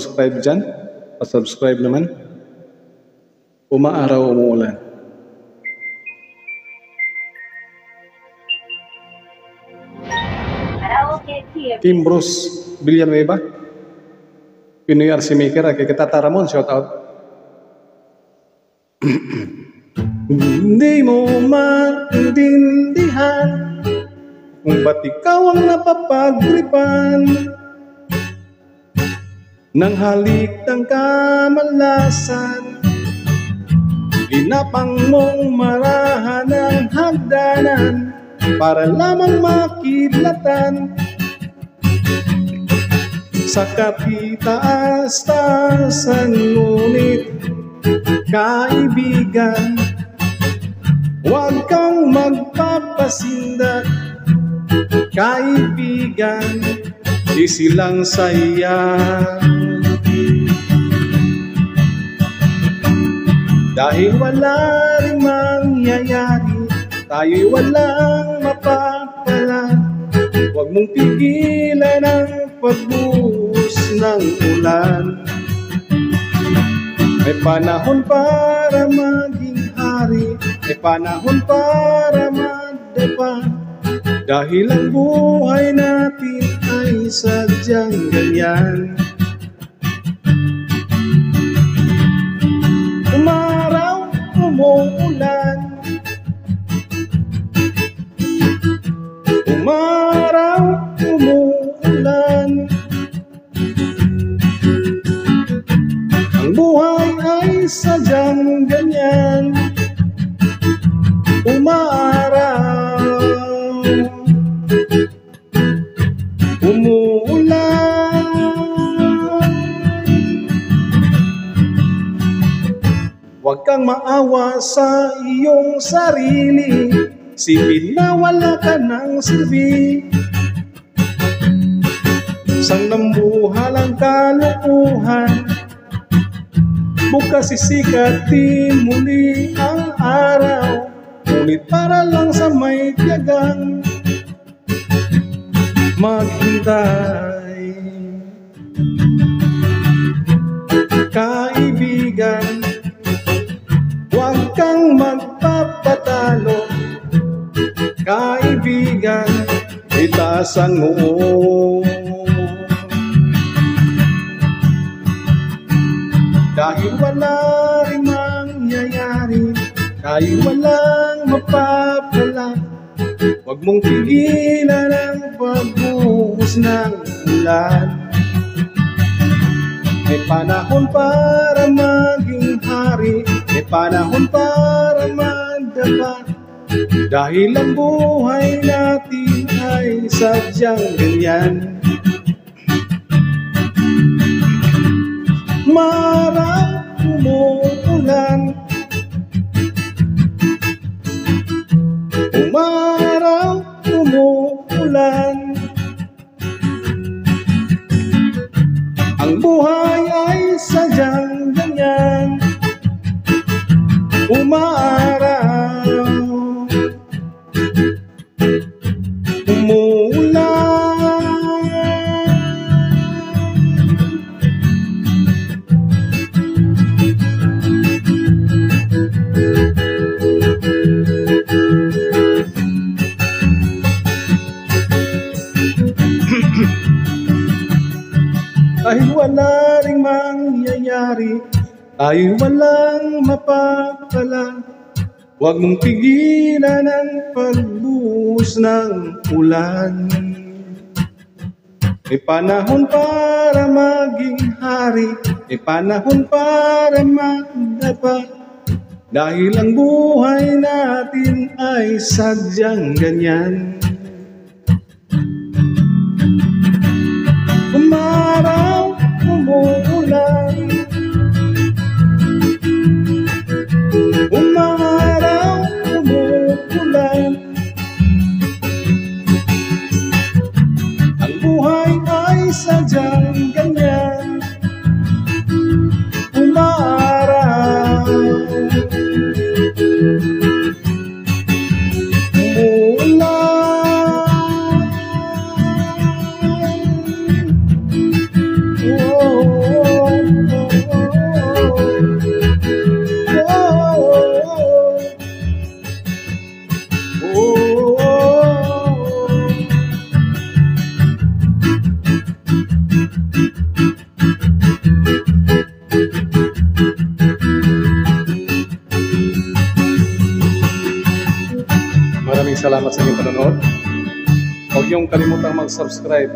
Subscribe dyan. Pa-subscribe naman. Umaaraw, umuulan. Team Bruce Villanueva. Pinoy RC Maker. Kay Tata Ramon, shout out. Hindi mo maintindihan kung ba't ikaw ang napapagripan ng halik ng kamalasan. Ginapang mong marahan ng hagdanan para lamang makidlatan sa kapitaas-taasan. Ngunit kaibigan, huwag kang magpapasindak. Kaibigan, easy lang saya. Dahil wala rin mangyayari, tayo'y walang mapapala. Huwag mong pigilan ang pagbuhos ng ulan. May panahon para maging hari, may panahon para madapa. Dahil ang buhay natin ay sadyang ganyan. Umaraw, umuulan. Umaraw, umuulan. Ang buhay ay sadyang ganyan. Umaraw, umuulan. Huwag kang maawa sa iyong sarili, sipin na wala ka ng silbi. Sang nambuhal ang kalukuhan, bukas sisikatin muli ang araw. Ngunit para lang sa may tiyagang maghintay. Kaibigan, huwag kang magpapatalo. Kaibigan, itaas ang noo. Dahil wala rin mangyayari, tayo walang mapapala. Huwag mong pigilan ang pagbuhos ng ulan. May panahon para maging hari, may panahon para madapa. Dahil ang buhay natin ay sadyang ganyan. Umaraw, umuulan. Umaraw, umuulan. Ang buhay ay sadyang ganyan. Umaraw, umuulan. Dahil wala ring mangyayari, tayo walang mapapala. Huwag mong pigilan ang pagbuhos ng ulan. May panahon para maging hari, may panahon para magdapa. Dahil ang buhay natin ay sadyang ganyan. Umaraw, umuulan. Umaraw, umuulan. Ang buhay ay sadyang ganyan. Umaraw, umuulan. salamat sa inyong panonood. Huwag niyong kalimutang mag-subscribe